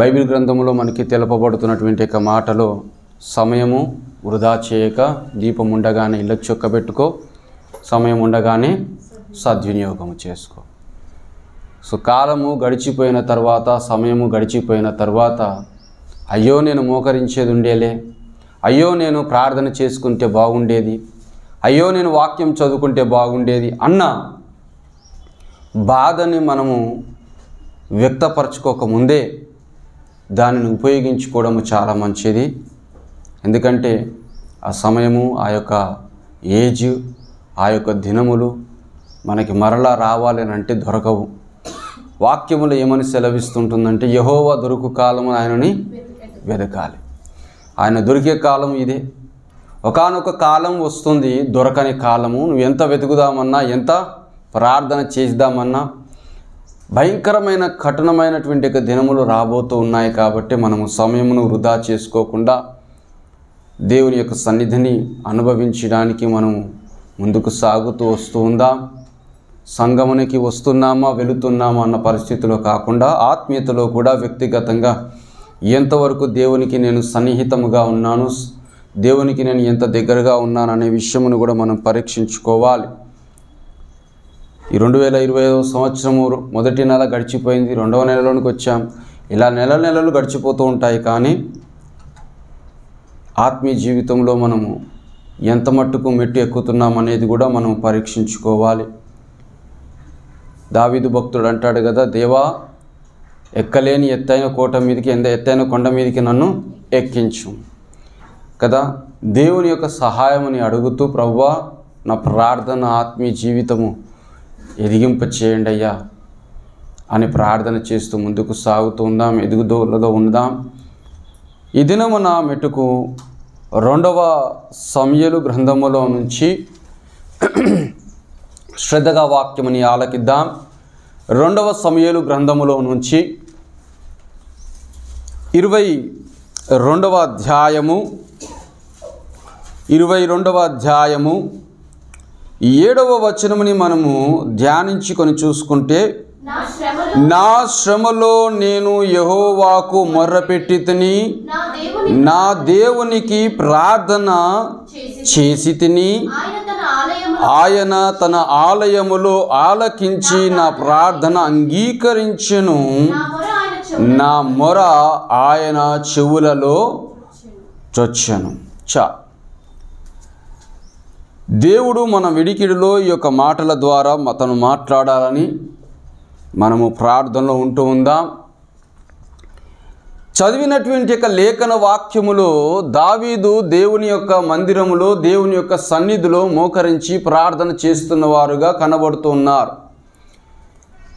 Bible గ్రంథంలో మనకి తెలుపబడుతున్నటువంటి ఒక మాటలో సమయము వృధా చేయక దీపం ఉండగానే ఇళ్ళకు చొక్కబెట్టుకో, సమయం ఉండగానే సద్వినియోగం చేసుకో. సో కాలము గడిచిపోయిన తర్వాత, సమయము గడిచిపోయిన తర్వాత అయ్యో నేను మోకరించేది ఉండేలే, అయ్యో నేను ప్రార్థన చేసుకుంటే బాగుండేది, అయ్యో నేను వాక్యం చదువుకుంటే బాగుండేది అన్న బాధని మనము వ్యక్తపరచుకోకముందే దానిని ఉపయోగించుకోవడం చాలా మంచిది. ఎందుకంటే ఆ సమయము, ఆ యొక్క ఏజ్, ఆ యొక్క దినములు మనకి మరలా రావాలని అంటే దొరకవు. వాక్యములు ఏమని సెలవిస్తుంటుందంటే యెహోవా దొరుకు కాలము ఆయనని వెదకాలి. ఆయన దొరికే కాలం ఇదే. ఒకానొక కాలం వస్తుంది, దొరకని కాలము. నువ్వు ఎంత వెతుకుదామన్నా, ఎంత ప్రార్థన చేద్దామన్నా భయంకరమైన కఠినమైనటువంటి దినములు రాబోతూ ఉన్నాయి. కాబట్టి మనము సమయమును వృధా చేసుకోకుండా దేవుని యొక్క సన్నిధిని అనుభవించడానికి మనము ముందుకు సాగుతూ వస్తూ ఉందాం. సంగమునికి వస్తున్నామా వెళుతున్నామా అన్న పరిస్థితిలో కాకుండా ఆత్మీయతలో కూడా వ్యక్తిగతంగా ఎంతవరకు దేవునికి నేను సన్నిహితముగా ఉన్నాను, దేవునికి నేను ఎంత దగ్గరగా ఉన్నాను అనే విషయమును కూడా మనం పరీక్షించుకోవాలి. ఈ 2025వ సంవత్సరము మొదటి నెల గడిచిపోయింది, 2వ నెలలోనికి వచ్చాం. ఇలా నెలలు గడిచిపోతూ ఉంటాయి. కానీ ఆత్మీయ జీవితంలో మనము ఎంత మట్టుకు మెట్టు ఎక్కుతున్నాం అనేది కూడా మనం పరీక్షించుకోవాలి. దావీదు భక్తుడు అంటాడు కదా, దేవా ఎక్కలేని ఎత్తైన కోట మీదకి, ఎత్తైన కొండ మీదకి నన్ను ఎక్కించు కదా. దేవుని యొక్క సహాయమని అడుగుతూ ప్రభువా నా ప్రార్థన ఆత్మీయ జీవితము ఎదిగింప చేయండి అయ్యా అని ప్రార్థన చేస్తూ ముందుకు సాగుతూ ఉందాం, ఎదుగుదలలో ఉందాం. ఈ దినమున మెట్టుకు 2వ సమూయేలు గ్రంథములో నుంచి శ్రద్ధగా వాక్యముని ఆలకిద్దాం. 2వ సమూయేలు గ్రంథములో నుంచి 22వ అధ్యాయము 7వ వచనముని మనము ధ్యానించుకొని చూసుకుంటే, నా శ్రమలో నేను యెహోవాకు మొర్రపెట్టి నా దేవునికి ప్రార్థన చేసి తిని, ఆయన తన ఆలయములో ఆలకించి నా ప్రార్థన అంగీకరించెను, నా మొర ఆయన చెవులలో చొచ్చెను. దేవుడు మన విడికిడిలో ఈ యొక్క మాటల ద్వారా తను మాట్లాడాలని మనము ప్రార్థనలో ఉంటూ ఉందాం. చదివినటువంటి యొక్క లేఖన వాక్యములో దావీదు దేవుని యొక్క మందిరములో, దేవుని యొక్క సన్నిధిలో మోకరించి ప్రార్థన చేస్తున్న వారుగా కనబడుతూ ఉన్నారు.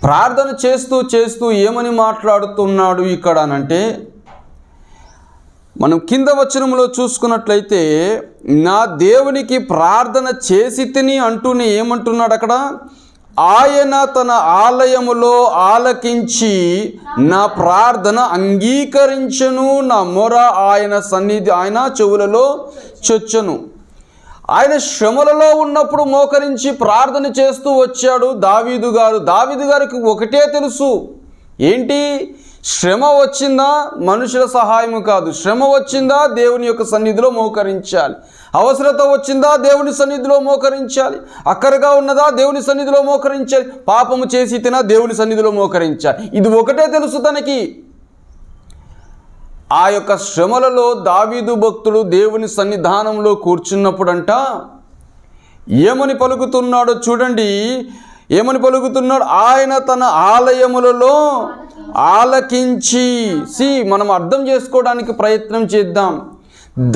ప్రార్థన చేస్తూ ఏమని మాట్లాడుతున్నాడు ఇక్కడ అనంటే, మనం కింద వచనంలో చూసుకున్నట్లయితే నా దేవునికి ప్రార్థన చేసి తిని అంటూనే ఏమంటున్నాడు అక్కడ, ఆయన తన ఆలయములో ఆలకించి నా ప్రార్థన అంగీకరించెను, నా మొర ఆయన సన్నిధి ఆయన చెవులలో చొచ్చెను. ఆయన శ్రమలలో ఉన్నప్పుడు మోకరించి ప్రార్థన చేస్తూ వచ్చాడు దావీదు గారు. దావీదు గారికి ఒకటే తెలుసు, ఏంటి? శ్రమ వచ్చిందా మనుషుల సహాయము కాదు, శ్రమ వచ్చిందా దేవుని యొక్క సన్నిధిలో మోకరించాలి, అవసరత వచ్చిందా దేవుని సన్నిధిలో మోకరించాలి, అక్కరగా ఉన్నదా దేవుని సన్నిధిలో మోకరించాలి, పాపము చేసి తినా దేవుని సన్నిధిలో మోకరించాలి. ఇది ఒకటే తెలుసు తనకి. ఆ యొక్క శ్రమలలో దావీదు భక్తుడు దేవుని సన్నిధానంలో కూర్చున్నప్పుడంట ఏమని పలుకుతున్నాడో చూడండి. ఏమని పలుకుతున్నాడు? ఆయన తన ఆలయములలో ఆలకించి. మనం అర్థం చేసుకోవడానికి ప్రయత్నం చేద్దాం.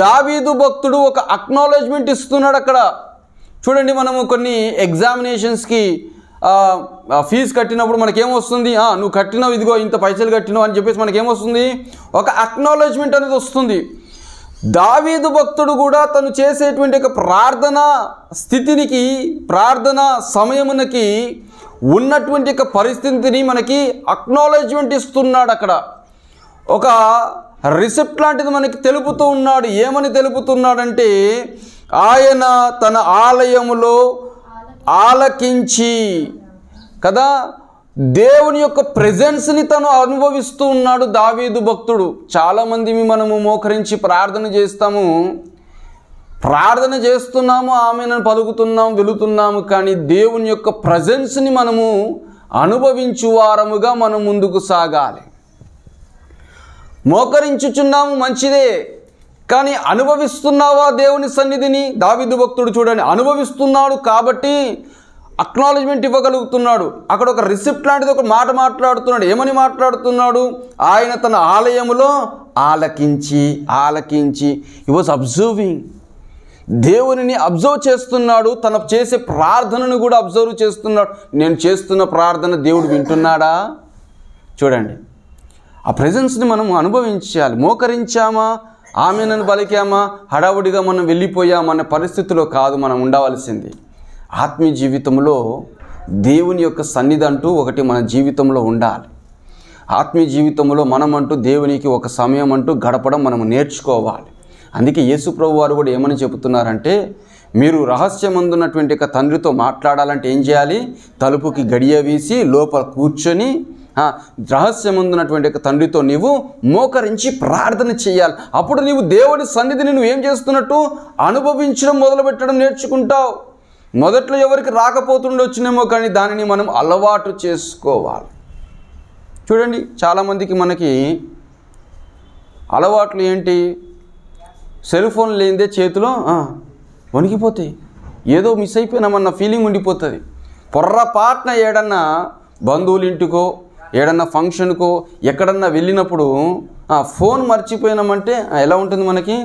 దావీదు భక్తుడు ఒక అక్నాలెడ్జ్మెంట్ ఇస్తున్నాడు అక్కడ. చూడండి, మనము కొన్ని ఎగ్జామినేషన్స్కి ఫీజు కట్టినప్పుడు మనకేమొస్తుంది? నువ్వు కట్టినావు, ఇదిగో ఇంత పైసలు కట్టినావు అని చెప్పేసి మనకేమొస్తుంది? ఒక అక్నాలెడ్జ్మెంట్ అనేది వస్తుంది. దావీదు భక్తుడు కూడా తను చేసేటువంటి ఒక ప్రార్థన స్థితినికి, ప్రార్థన సమయమునకి ఉన్నటువంటి ఒక పరిస్థితిని మనకి అక్నాలెడ్జ్మెంట్ ఇస్తున్నాడు. అక్కడ ఒక రిసెప్ట్ లాంటిది మనకి తెలుపుతూ ఉన్నాడు. ఏమని తెలుపుతున్నాడంటే, ఆయన తన ఆలయములో ఆలకించి కదా. దేవుని యొక్క ప్రెజెన్స్ని తను అనుభవిస్తూ ఉన్నాడు దావీదు భక్తుడు. చాలామంది మనము మోకరించి ప్రార్థన చేస్తాము, ప్రార్థన చేస్తున్నాము, ఆమెను పలుకుతున్నాము, వెళుతున్నాము, కానీ దేవుని యొక్క ప్రెజెన్స్ని మనము అనుభవించు వారముగా మనం ముందుకు సాగాలి. మోకరించుచున్నాము మంచిదే, కానీ అనుభవిస్తున్నావా దేవుని సన్నిధిని? దావీదు భక్తుడు చూడండి, అనుభవిస్తున్నాడు కాబట్టి అక్నాలెడ్జ్మెంట్ ఇవ్వగలుగుతున్నాడు. అక్కడ ఒక రిసిప్ట్ లాంటిది ఒక మాట మాట్లాడుతున్నాడు. ఏమని మాట్లాడుతున్నాడు? ఆయన తన ఆలయములో ఆలకించి హి వాజ్ అబ్జర్వింగ్, దేవునిని అబ్జర్వ్ చేస్తున్నాడు. తన చేసే ప్రార్థనను కూడా అబ్జర్వ్ చేస్తున్నాడు. నేను చేస్తున్న ప్రార్థన దేవుడు వింటున్నాడా? చూడండి, ఆ ప్రెజెన్స్ని మనం అనుభవించాలి. మోకరించామా, ఆమెను పలికామా, హడావుడిగా మనం వెళ్ళిపోయామనే పరిస్థితిలో కాదు మనం ఉండవలసింది. ఆత్మీయ జీవితంలో దేవుని యొక్క సన్నిధి అంటూ ఒకటి మన జీవితంలో ఉండాలి. ఆత్మీయ జీవితంలో మనమంటూ దేవునికి ఒక సమయం అంటూ గడపడం మనం నేర్చుకోవాలి. అందుకే యేసు ప్రభు వారు కూడా ఏమని చెబుతున్నారంటే, మీరు రహస్యమందున్నటువంటి ఒక తండ్రితో మాట్లాడాలంటే ఏం చేయాలి? తలుపుకి గడియ వీసి లోపల కూర్చొని రహస్యమందున్నటువంటి ఒక తండ్రితో నీవు మోకరించి ప్రార్థన చేయాలి. అప్పుడు నీవు దేవుని సన్నిధిని నువ్వు ఏం చేస్తున్నట్టు అనుభవించడం మొదలుపెట్టడం నేర్చుకుంటావు. మొదట్లో ఎవరికి రాకపోతుండొచ్చునేమో, కానీ దానిని మనం అలవాటు చేసుకోవాలి. చూడండి, చాలామందికి మనకి అలవాట్లు ఏంటి? సెల్ ఫోన్ లేనిదే చేతిలో వణికిపోతాయి, ఏదో మిస్ అయిపోయినామన్న ఫీలింగ్ ఉండిపోతుంది. పొర్రపాటున ఏడన్నా బంధువుల ఇంటికో ఏడన్నా ఫంక్షన్కో ఎక్కడన్నా వెళ్ళినప్పుడు ఫోన్ మర్చిపోయినామంటే ఎలా ఉంటుంది మనకి?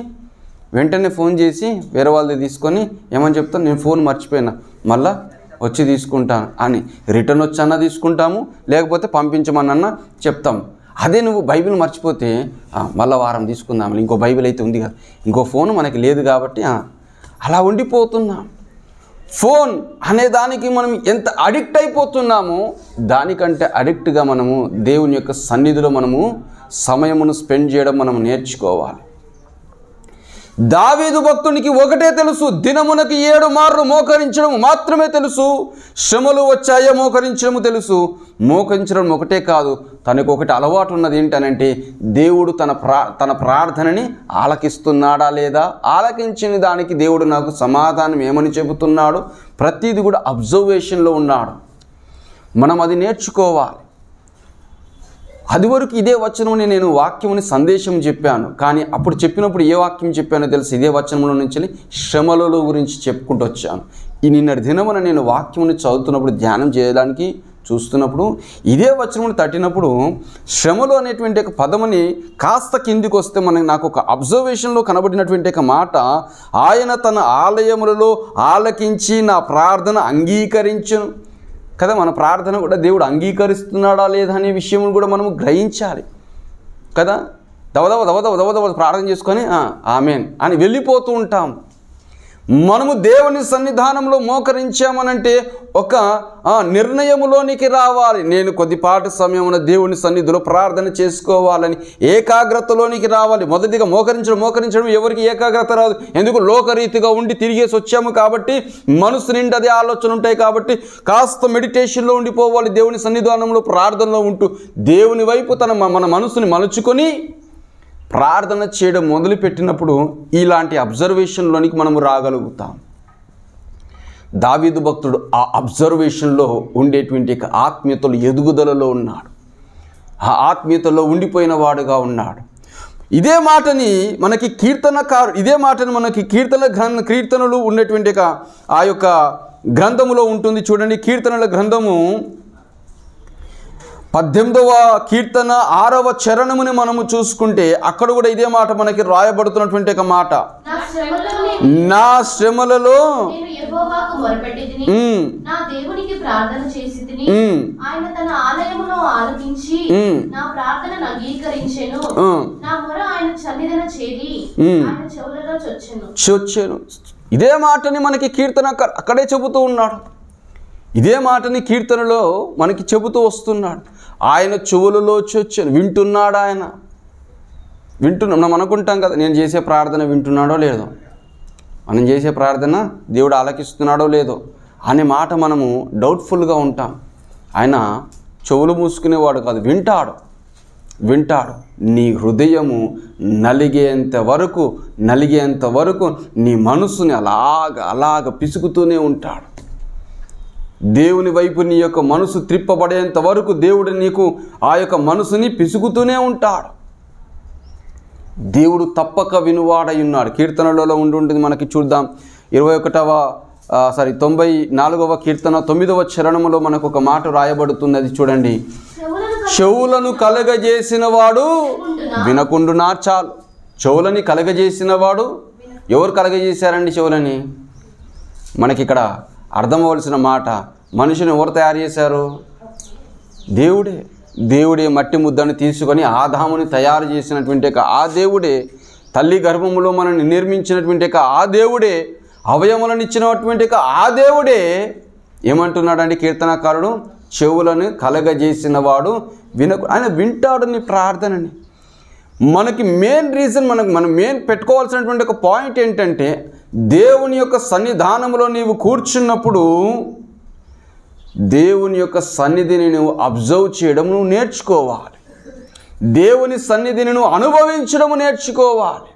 వెంటనే ఫోన్ చేసి వేరే వాళ్ళది తీసుకొని ఏమని చెప్తాను, నేను ఫోన్ మర్చిపోయినా, మళ్ళా వచ్చి తీసుకుంటాను అని. రిటర్న్ వచ్చన్నా తీసుకుంటాము, లేకపోతే పంపించమన్నా చెప్తాము. అదే నువ్వు బైబిల్ మర్చిపోతే మళ్ళీ వారం తీసుకుందాము, ఇంకో బైబిల్ అయితే ఉంది కదా, ఇంకో ఫోన్ మనకి లేదు కాబట్టి అలా ఉండిపోతున్నాం. ఫోన్ అనే దానికి మనం ఎంత అడిక్ట్ అయిపోతున్నామో దానికంటే అడిక్ట్గా మనము దేవుని యొక్క సన్నిధిలో మనము సమయమును స్పెండ్ చేయడం మనం నేర్చుకోవాలి. దావీదు భక్తునికి ఒకటే తెలుసు, దినమునకి 7 మార్లు మోకరించడం మాత్రమే తెలుసు. శ్రమలు వచ్చాయో మోకరించడం తెలుసు. మోకరించడం ఒకటే కాదు, తనకు ఒకటి అలవాటు ఉన్నది. ఏంటనంటే దేవుడు తన ప్రార్థనని ఆలకిస్తున్నాడా లేదా, ఆలకించిన దానికి దేవుడు నాకు సమాధానం ఏమని చెబుతున్నాడు, ప్రతిదీ కూడా అబ్జర్వేషన్లో ఉన్నాడు. మనం అది నేర్చుకోవాలి. అది వరకు ఇదే వచనముని నేను వాక్యముని సందేశం చెప్పాను, కానీ అప్పుడు చెప్పినప్పుడు ఏ వాక్యం చెప్పానో తెలుసు, ఇదే వచనంలో నుంచి శ్రమల గురించి చెప్పుకుంటూ వచ్చాను. ఈ నిన్నటి దినమున నేను వాక్యముని చదువుతున్నప్పుడు ధ్యానం చేయడానికి చూస్తున్నప్పుడు ఇదే వచనముని తట్టినప్పుడు శ్రమలు అనేటువంటి ఒక పదముని కాస్త కిందికి వస్తే నాకు ఒక అబ్జర్వేషన్లో కనబడినటువంటి ఒక మాట, ఆయన తన ఆలయములలో ఆలకించి నా ప్రార్థన అంగీకరించును కదా. మన ప్రార్థన కూడా దేవుడు అంగీకరిస్తున్నాడా లేదా అనే విషయం కూడా మనము గ్రహించాలి కదా. దవదవ ప్రార్థన చేసుకొని ఆమెన్ అని వెళ్ళిపోతూ ఉంటాం. మనము దేవుని సన్నిధానంలో మోకరించామనంటే ఒక నిర్ణయములోనికి రావాలి. నేను కొద్దిపాటి సమయమున దేవుని సన్నిధిలో ప్రార్థన చేసుకోవాలని ఏకాగ్రతలోనికి రావాలి. మొదటిగా మోకరించడం ఎవరికి ఏకాగ్రత రాదు. ఎందుకు? లోకరీతిగా ఉండి తిరిగేసి వచ్చాము కాబట్టి, మనసు నిండి అదే ఆలోచన ఉంటాయి కాబట్టి కాస్త మెడిటేషన్లో ఉండిపోవాలి. దేవుని సన్నిధానంలో ప్రార్థనలో ఉంటూ దేవుని వైపు మన మనసుని మలుచుకొని ప్రార్థన చేయడం మొదలుపెట్టినప్పుడు ఇలాంటి అబ్జర్వేషన్లోనికి మనము రాగలుగుతాం. దావీదు భక్తుడు ఆ అబ్జర్వేషన్లో ఉండేటువంటి ఆత్మీయతలో ఎదుగుదలలో ఉన్నాడు. ఆ ఆత్మీయతలో ఉండిపోయిన వాడుగా ఉన్నాడు. ఇదే మాటని మనకి కీర్తనలు ఉండేటువంటి ఆ యొక్క గ్రంథములో ఉంటుంది. చూడండి, కీర్తనల గ్రంథము 18వ కీర్తన 6వ చరణముని మనము చూసుకుంటే అక్కడ కూడా ఇదే మాట మనకి రాయబడుతున్నటువంటి ఒక మాట, నా శ్రమలలో చొచ్చెను. ఇదే మాటని మనకి కీర్తన అక్కడే చెబుతూ ఉన్నాడు. ఇదే మాటని కీర్తనలో మనకి చెబుతూ వస్తున్నాడు. ఆయన చెవులలో చొచ్చెను. వింటున్నాడు. ఆయన మనం అనుకుంటాం కదా, నేను చేసే ప్రార్థన వింటున్నాడో లేదో, మనం చేసే ప్రార్థన దేవుడు ఆలకిస్తున్నాడో లేదో అనే మాట మనము డౌట్ఫుల్గా ఉంటాం. ఆయన చెవులు మూసుకునేవాడు కాదు, వింటాడు. నీ హృదయము నలిగేంత వరకు నీ మనసుని అలాగ పిసుకుతూనే ఉంటాడు. దేవుని వైపు నీ యొక్క మనసు త్రిప్పబడేంత వరకు దేవుడు నీకు ఆ యొక్క మనసుని పిసుకుతూనే ఉంటాడు. దేవుడు తప్పక వినువాడై ఉన్నాడు. కీర్తనలలో ఉంటుంది మనకి, చూద్దాం. 94వ కీర్తన 9వ చరణములో మనకు ఒక మాట రాయబడుతుంది. అది చూడండి. చెవులను కలగజేసిన వాడు వినకుండునా చాలు. చెవులని కలగజేసిన వాడు, ఎవరు కలగజేశారండి చెవులని? మనకి ఇక్కడ అర్థమవలసిన మాట, మనిషిని ఎవరు తయారు చేశారు? దేవుడే మట్టి ముద్దను తీసుకొని ఆదాముని తయారు చేసినటువంటి ఆ దేవుడే, తల్లి గర్భములో మనల్ని నిర్మించినటువంటి ఆ దేవుడే, అవయములను ఇచ్చినటువంటి ఆ దేవుడే ఏమంటున్నాడండి కీర్తనకారుడు? చెవులను కలగజేసిన వాడు ఆయన వింటాడు నీ ప్రార్థనని. మనకి మెయిన్ రీజన్, మనం మెయిన్ పెట్టుకోవాల్సినటువంటి ఒక పాయింట్ ఏంటంటే, దేవుని యొక్క సన్నిధానంలో నీవు కూర్చున్నప్పుడు దేవుని యొక్క సన్నిధిని నువ్వు అబ్జర్వ్ చేయడం నువ్వు నేర్చుకోవాలి. దేవుని సన్నిధిని నువ్వు అనుభవించడం నేర్చుకోవాలి.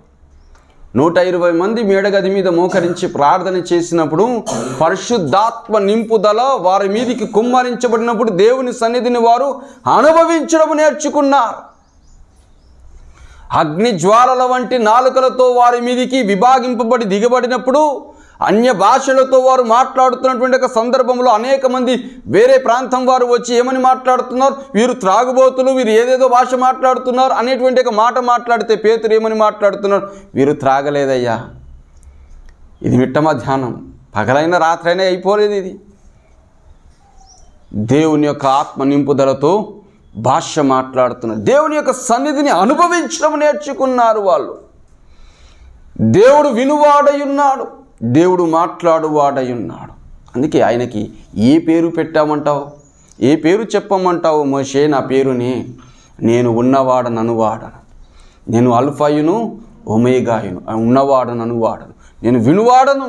120 మంది మేడగది మీద మోకరించి ప్రార్థన చేసినప్పుడు పరిశుద్ధాత్మ నింపుదల వారి మీదికి కుమ్మరించబడినప్పుడు దేవుని సన్నిధిని వారు అనుభవించడం నేర్చుకున్నారు. అగ్ని జ్వాలల వంటి నాలుకలతో వారి మీదికి విభాగింపబడి దిగబడినప్పుడు, అన్య భాషలతో వారు మాట్లాడుతున్నటువంటి ఒక సందర్భంలో అనేక మంది వేరే ప్రాంతం వారు వచ్చి ఏమని మాట్లాడుతున్నారు? వీరు త్రాగుబోతులు, వీరు ఏదేదో భాష మాట్లాడుతున్నారు అనేటువంటి ఒక మాట మాట్లాడితే పేతురు ఏమని మాట్లాడుతున్నారు? వీరు త్రాగలేదయ్యా, ఇది మిట్ట మధ్యాహ్నం, పగలైన రాత్రైనా అయిపోలేదు. ఇది దేవుని యొక్క ఆత్మ నింపుదలతో భాష మాట్లాడుతున్నారు. దేవుని యొక్క సన్నిధిని అనుభవించడం నేర్చుకున్నారు వాళ్ళు. దేవుడు వినువాడై ఉన్నాడు, దేవుడు మాట్లాడువాడై ఉన్నాడు. అందుకే ఆయనకి ఏ పేరు పెట్టామంటావు? ఏ పేరు చెప్పమంటావు? మోషే, నా పేరుని నేను ఉన్నవాడను అనువాడను, నేను అల్ఫాయును ఒమేగాయును, ఉన్నవాడను అనువాడను, నేను వినువాడను,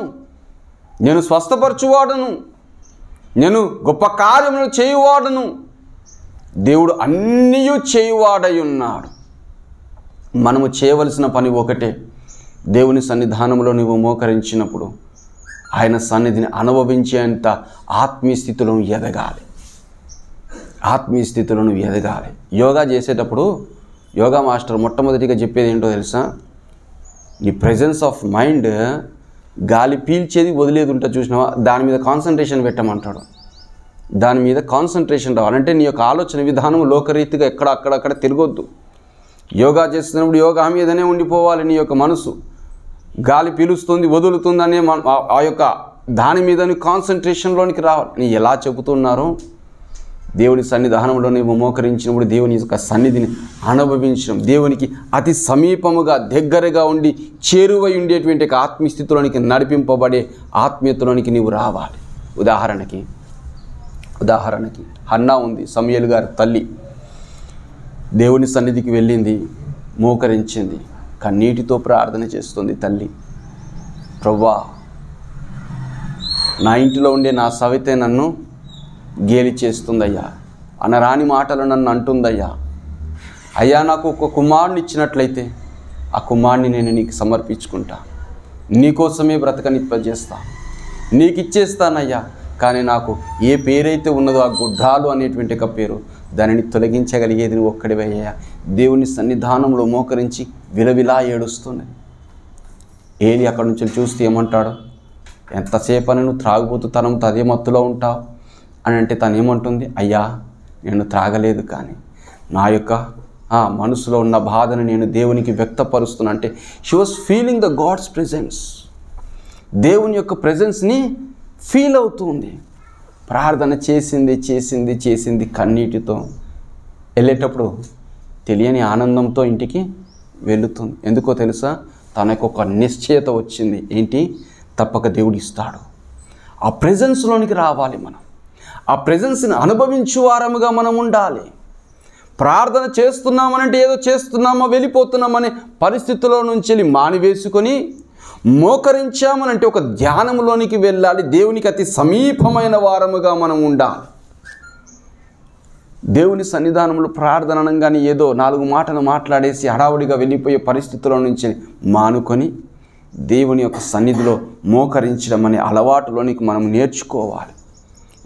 నేను స్వస్థపరచువాడను, నేను గొప్ప కార్యములు చేయువాడను. దేవుడు అన్నీ చేయువాడై ఉన్నాడు. మనము చేయవలసిన పని ఒకటే, దేవుని సన్నిధానంలో నువ్వు మోకరించినప్పుడు ఆయన సన్నిధిని అనుభవించేంత ఆత్మీయ స్థితిలో ఎదగాలి. యోగా చేసేటప్పుడు యోగా మాస్టర్ మొట్టమొదటిగా చెప్పేది ఏంటో తెలుసా? నీ ప్రెజెన్స్ ఆఫ్ మైండ్, గాలి పీల్చేది వదిలేది ఉంటుంది చూసినావా, దాని మీద కాన్సన్ట్రేషన్ పెట్టమంటాడు. దాని మీద కాన్సన్ట్రేషన్ రావాలంటే నీ యొక్క ఆలోచన విధానం లోకరీతిగా అక్కడక్కడ తిరగొద్దు. యోగా చేస్తున్నప్పుడు యోగా మీదనే ఉండిపోవాలి. నీ యొక్క మనసు గాలి పీలుస్తుంది వదులుతుంది అనే ఆ యొక్క దాని మీద కాన్సన్ట్రేషన్లోనికి రావాలి. నీ ఎలా చెబుతున్నారో దేవుని సన్నిధానంలో నువ్వు మోకరించినప్పుడు దేవుని యొక్క సన్నిధిని అనుభవించడం, దేవునికి అతి సమీపముగా దగ్గరగా ఉండి చేరువై ఉండేటువంటి ఆత్మీయ స్థితిలోనికి నడిపింపబడే ఆత్మీయతలోనికి నీవు రావాలి. ఉదాహరణకి హన్నా ఉంది, సమూయేలు గారి తల్లి. దేవుని సన్నిధికి వెళ్ళింది, మోకరించింది, కన్నీటితో ప్రార్థన చేస్తుంది. తల్లి, ప్రభువా, నా ఇంటిలో ఉండే నా సవితే నన్ను గేలి చేస్తుందయ్యా, అనరాని మాటలు నన్ను అంటుందయ్యా. అయ్యా, నాకు ఒక కుమారుని ఇచ్చినట్లయితే ఆ కుమారుని నేను నీకు సమర్పించుకుంటా, నీకోసమే బ్రతకనిప్పజేస్తా, నీకు ఇచ్చేస్తానయ్యా. కానీ నాకు ఏ పేరైతే ఉన్నదో ఆ గుడ్రాలు అనేటువంటి ఒక పేరు, దానిని తొలగించగలిగేది నువ్వు ఒక్కడివయ్యా. దేవుని సన్నిధానంలో మోకరించి విలవిలా ఏడుస్తుంది. ఏలి అక్కడి నుంచి చూస్తే ఏమంటాడు? ఎంతసేపు నువ్వు త్రాగుబోతు తనంతో అదే మత్తులో ఉంటావు అని అంటే తను ఏమంటుంది? అయ్యా, నేను త్రాగలేదు, కానీ నా యొక్క మనసులో ఉన్న బాధను నేను దేవునికి వ్యక్తపరుస్తున్నా. అంటే she was feeling the God's presence, దేవుని యొక్క ప్రెజెన్స్ని ఫీల్ అవుతుంది. ప్రార్థన చేసింది కన్నీటితో. వెళ్ళేటప్పుడు తెలియని ఆనందంతో ఇంటికి వెళుతుంది. ఎందుకో తెలుసా? తనకు ఒక నిశ్చయత వచ్చింది. ఏంటి? తప్పక దేవుడు ఇస్తాడు. ఆ ప్రెజెన్స్లోనికి రావాలి. మనం ఆ ప్రెజెన్స్ని అనుభవించువారముగా మనం ఉండాలి. ప్రార్థన చేస్తున్నామనంటే ఏదో చేస్తున్నామా వెళ్ళిపోతున్నామనే పరిస్థితుల్లో నుంచి మానివేసుకొని మోకరించామనంటే ఒక ధ్యానంలోనికి వెళ్ళాలి. దేవునికి అతి సమీపమైన వారముగా మనం ఉండాలి. దేవుని సన్నిధానంలో ప్రార్థన అనగానే ఏదో 4 మాటలు మాట్లాడేసి హడావుడిగా వెళ్ళిపోయే పరిస్థితుల నుంచి మానుకొని దేవుని యొక్క సన్నిధిలో మోకరించడం అనే అలవాటులోనికి మనం నేర్చుకోవాలి.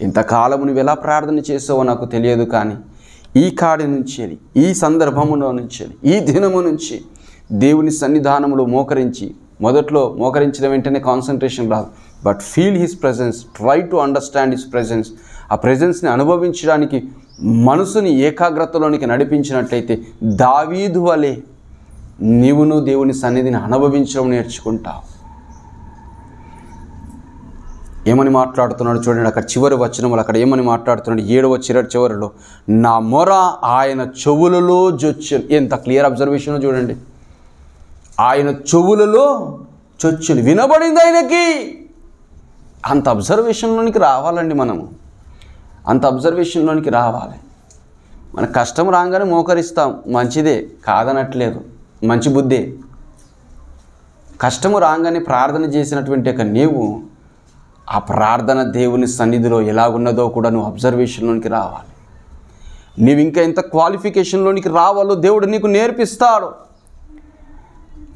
ఇంతకాలం నువ్వు ఎలా ప్రార్థన చేసావో నాకు తెలియదు, కానీ ఈ కాడి నుంచి ఈ సందర్భములో నుంచి ఈ దినము నుంచి దేవుని సన్నిధానంలో మోకరించి, మొదట్లో మోకరించడం వెంటనే కాన్సన్ట్రేషన్ రాదు, but feel his presence, try to understand his presence. ఆ ప్రెజెన్స్ని అనుభవించడానికి మనసుని ఏకాగ్రతలోనికి నడిపించినట్లయితే దావీదు వలె నీవును దేవుని సన్నిధిని అనుభవించడం నేర్చుకుంటావు. ఏమని మాట్లాడుతున్నాడు చూడండి, అక్కడ చివరి వచనములు అక్కడ ఏమని మాట్లాడుతున్నాడు, 7వ చివరిలో, నా మొర ఆయన చెవులలో జొచ్చెను. ఎంత క్లియర్ అబ్జర్వేషన్ చూడండి, ఆయన చెవులలో చొచ్చులు వినబడింది ఆయనకి. అంత అబ్జర్వేషన్లోనికి రావాలండి మనము, అంత అబ్జర్వేషన్లోనికి రావాలి. మన కష్టం రాగానే మోకరిస్తాం, మంచిదే, కాదనట్లేదు, మంచి బుద్ధే. కష్టము రాగానే ప్రార్థన చేసినటువంటి యొక్క నీవు ఆ ప్రార్థన దేవుని సన్నిధిలో ఎలాగున్నదో కూడా నువ్వు అబ్జర్వేషన్లోనికి రావాలి. నీవు ఇంకా ఎంత క్వాలిఫికేషన్లోనికి రావాలో దేవుడు నీకు నేర్పిస్తాడు.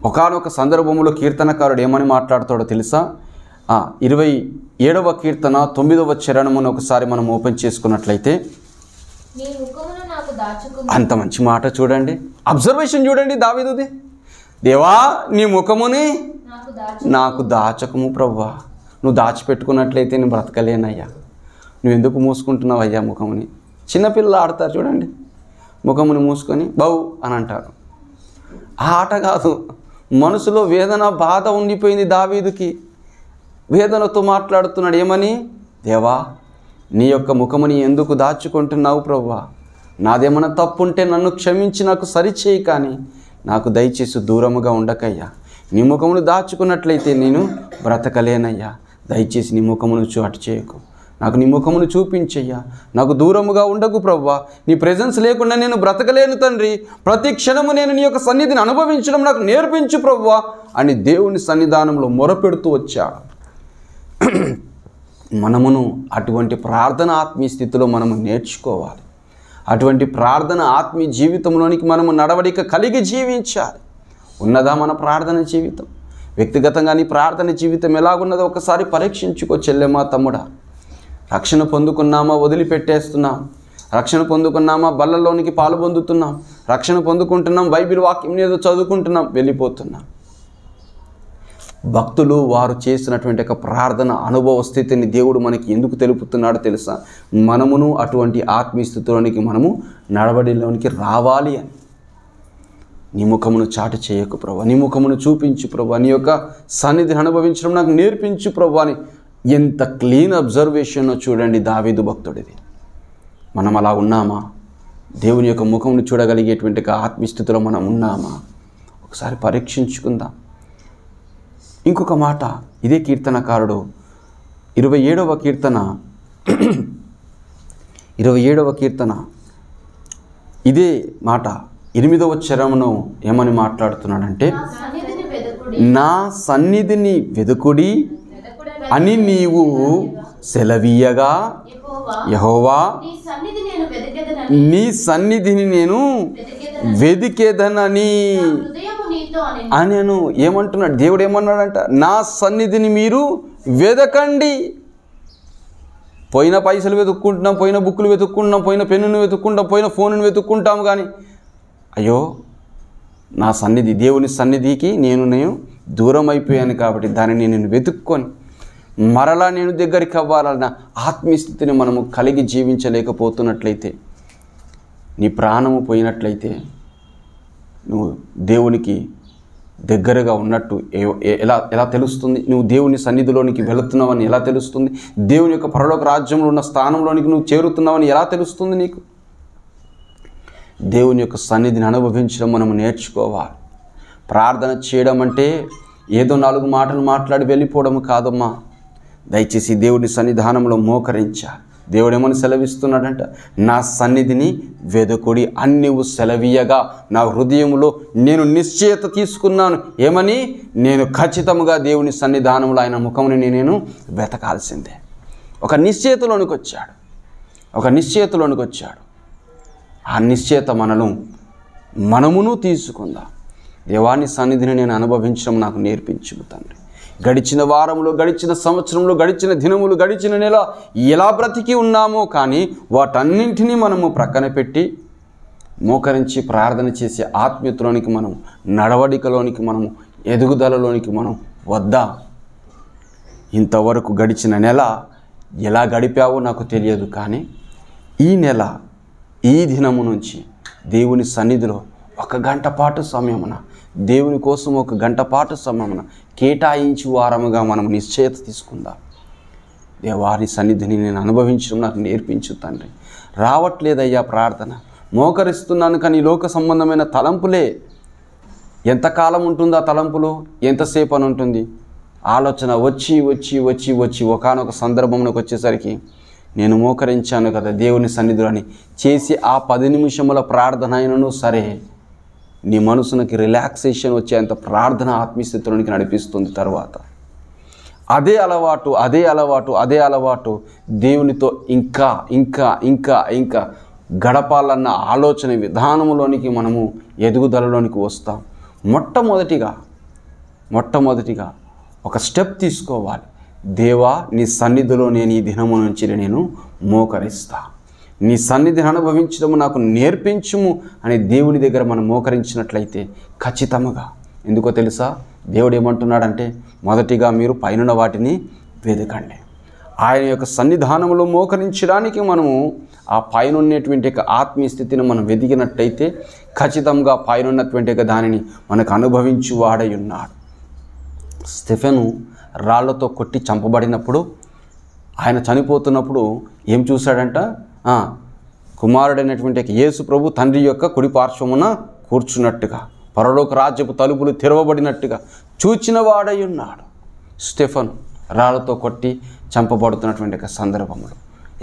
ఒకానొక సందర్భంలో కీర్తనకారుడు ఏమని మాట్లాడతాడో తెలుసా? 27వ కీర్తన 9వ చరణమును ఒకసారి మనం ఓపెన్ చేసుకున్నట్లయితే, అంత మంచి మాట చూడండి, అబ్జర్వేషన్ చూడండి దావీదుది. దేవా నీ ముఖముని నాకు దాచకము ప్రభువా. నువ్వు దాచిపెట్టుకున్నట్లయితే నేను బ్రతకలేనయ్యా. నువ్వు ఎందుకు మూసుకుంటున్నావు అయ్యా ముఖముని? చిన్నపిల్లలు ఆడతారు చూడండి, ముఖముని మూసుకొని బౌ అని అంటారు. ఆ ఆట కాదు, మనసులో వేదన బాధ ఉండిపోయింది దావీదుకి. వేదనతో మాట్లాడుతున్నాడు, ఏమని? దేవా నీ యొక్క ముఖముని ఎందుకు దాచుకుంటున్నావు ప్రభువా? నాదేమన్నా తప్పు ఉంటే నన్ను క్షమించి నాకు సరిచేయి, కానీ నాకు దయచేసి దూరముగా ఉండకయ్యా. నీ ముఖమును దాచుకున్నట్లయితే నేను బ్రతకలేనయ్యా. దయచేసి నీ ముఖమును అటు చేయకు, నాకు నీ ముఖమును చూపించయ్యా. నాకు దూరముగా ఉండకు ప్రభువా. నీ ప్రెజెన్స్ లేకుండా నేను బ్రతకలేను తండ్రి. ప్రతి క్షణము నేను నీ యొక్క సన్నిధిని అనుభవించడం నాకు నేర్పించు ప్రభువా అని దేవుని సన్నిధానంలో మొరపెడుతూ వచ్చాడు. మనమును అటువంటి ప్రార్థన ఆత్మీయ స్థితిలో మనము నేర్చుకోవాలి. అటువంటి ప్రార్థన ఆత్మీయ జీవితంలోనికి మనము నడవడిక కలిగి జీవించాలి. ఉన్నదా మన ప్రార్థన జీవితం? వ్యక్తిగతంగా నీ ప్రార్థన జీవితం ఎలాగున్నదో ఒకసారి పరీక్షించుకో చెల్లెమ్మా తమ్ముడా. రక్షణ పొందుకున్నామా వదిలిపెట్టేస్తున్నాం? రక్షణ పొందుకున్నామా బల్లలోనికి పాలు పొందుతున్నాం? రక్షణ పొందుకుంటున్నాం, బైబిల్ వాక్యం ఏదో చదువుకుంటున్నాం, వెళ్ళిపోతున్నాం. భక్తులు వారు చేసినటువంటి ఒక ప్రార్థన అనుభవ స్థితిని దేవుడు మనకి ఎందుకు తెలుపుతున్నాడో తెలుసా? మనమును అటువంటి ఆత్మీయ స్థితిలోనికి మనము నడవడిలోనికి రావాలి అని. నీ ముఖమును చాటు చేయకు ప్రభు, నీ ముఖమును చూపించు ప్రభు, నీ యొక్క సన్నిధిని అనుభవించడం నాకు నేర్పించు ప్రభు అని ఎంత క్లీన్ అబ్జర్వేషన్ చూడండి దావీదు భక్తుడిది. మనం అలా ఉన్నామా? దేవుని యొక్క ముఖమును చూడగలిగేటువంటి ఆత్మీయ స్థితిలో మనం ఉన్నామా? ఒకసారి పరీక్షించుకుందాం. ఇంకొక మాట, ఇదే కీర్తనకారుడు 27వ కీర్తన ఇదే మాట 8వ చరణమును ఏమని మాట్లాడుతున్నాడంటే, నా సన్నిధిని వెదుకుడి అని నీవు సెలవీయగా యెహోవా నీ సన్నిధిని నేను వెదికేదనని నేను ఏమంటున్నాడు? దేవుడు ఏమన్నాడంట? నా సన్నిధిని మీరు వెదకండి. పోయిన పైసలు వెతుక్కుంటున్నాం, పోయిన బుక్కులు వెతుక్కుంటున్నాం, పోయిన పెన్నును వెతుక్కుంటాం, పోయిన ఫోన్ను వెతుక్కుంటాం, కానీ అయ్యో నా సన్నిధి, దేవుని సన్నిధికి నేను దూరం అయిపోయాను కాబట్టి దానిని నేను వెతుక్కొని మరలా నేను దగ్గరికి అవ్వాలన్న ఆత్మీయ స్థితిని మనము కలిగి జీవించలేకపోతున్నట్లయితే, నీ ప్రాణము పోయినట్లయితే నువ్వు దేవునికి దగ్గరగా ఉన్నట్టు ఎలా తెలుస్తుంది? నువ్వు దేవుని సన్నిధిలోనికి వెళుతున్నావని ఎలా తెలుస్తుంది? దేవుని యొక్క పరలోక రాజ్యంలో ఉన్న స్థానంలోనికి నువ్వు చేరుతున్నావని ఎలా తెలుస్తుంది నీకు? దేవుని యొక్క సన్నిధిని అనుభవించడం మనము నేర్చుకోవాలి. ప్రార్థన చేయడం అంటే ఏదో 4 మాటలు మాట్లాడి వెళ్ళిపోవడం కాదమ్మా. దయచేసి దేవుని సన్నిధానంలో మోకరించాలి. దేవుడు ఏమని సెలవిస్తున్నాడంట? నా సన్నిధిని వెదకుడి అని నీవు సెలవీయగా నా హృదయంలో నేను నిశ్చయత తీసుకున్నాను. ఏమని? నేను ఖచ్చితంగా దేవుని సన్నిధానంలో ఆయన ముఖముని నేను వెతకాల్సిందే. ఒక నిశ్చయతలోనికి వచ్చాడు. ఆ నిశ్చయత మనమును తీసుకుందాం. దేవాని సన్నిధిని నేను అనుభవించడం నాకు నేర్పించుము తండ్రి. గడిచిన వారంలో, గడిచిన సంవత్సరంలో, గడిచిన దినములు, గడిచిన నెల ఎలా బ్రతికి ఉన్నామో కానీ వాటన్నింటినీ మనము ప్రక్కన పెట్టి మోకరించి ప్రార్థన చేసే ఆత్మీయతలోనికి మనం, నడవడికలోనికి మనము, ఎదుగుదలలోనికి మనం వద్దాం. ఇంతవరకు గడిచిన నెల ఎలా గడిపావో నాకు తెలియదు, కానీ ఈ నెల, ఈ దినము నుంచి దేవుని సన్నిధిలో 1 గంట పాటు సమయమున, దేవుని కోసం 1 గంట పాటు సమయమున కేటాయించి వారముగా మనం నిశ్చయత తీసుకుందాం. దేవాని సన్నిధిని నేను అనుభవించడం నాకు నేర్పించు తండ్రి. రావట్లేదయ్యా ప్రార్థన, మోకరిస్తున్నాను కానీ లోక సంబంధమైన తలంపులే. ఎంతకాలం ఉంటుంది ఆ తలంపులు? ఎంతసేపు అని ఉంటుంది? ఆలోచన వచ్చి వచ్చి వచ్చి వచ్చి ఒకానొక సందర్భంలోకి వచ్చేసరికి నేను మోకరించాను కదా దేవుని సన్నిధిలోని చేసి ఆ 10 నిమిషముల ప్రార్థన అయినను సరే నీ మనసునికి రిలాక్సేషన్ వచ్చేంత ప్రార్థన ఆత్మీయస్థితిలోనికి నడిపిస్తుంది. తర్వాత అదే అలవాటు దేవునితో ఇంకా ఇంకా ఇంకా ఇంకా గడపాలన్న ఆలోచన విధానంలోనికి మనము ఎదుగుదలలోనికి వస్తాం. మొట్టమొదటిగా ఒక స్టెప్ తీసుకోవాలి. దేవా, నీ సన్నిధిలో నేను ఈ దినము నుంచి నేను మోకరిస్తా, నీ సన్నిధిని అనుభవించడము నాకు నేర్పించుము అని దేవుని దగ్గర మనం మోకరించినట్లయితే ఖచ్చితంగా, ఎందుకో తెలుసా, దేవుడు ఏమంటున్నాడంటే మొదటిగా మీరు పైనున్న వాటిని వెతకండి. ఆయన యొక్క సన్నిధానంలో మోకరించడానికి మనము ఆ పైన ఉన్నటువంటి ఆత్మీయ స్థితిని మనం వెతికినట్టయితే ఖచ్చితంగా పైన ఉన్నటువంటి దానిని మనకు అనుభవించి వాడై ఉన్నాడు. స్టెఫెను రాళ్లతో కొట్టి చంపబడినప్పుడు, ఆయన చనిపోతున్నప్పుడు ఏం చూశాడంట? కుమారుడైనటువంటి యేసు ప్రభు తండ్రి యొక్క కుడి పార్శ్వమున కూర్చున్నట్టుగా, పరలోక రాజ్యపు తలుపులు తెరవబడినట్టుగా చూచిన వాడై ఉన్నాడు. స్టెఫెను రాళ్లతో కొట్టి చంపబడుతున్నటువంటి సందర్భంలో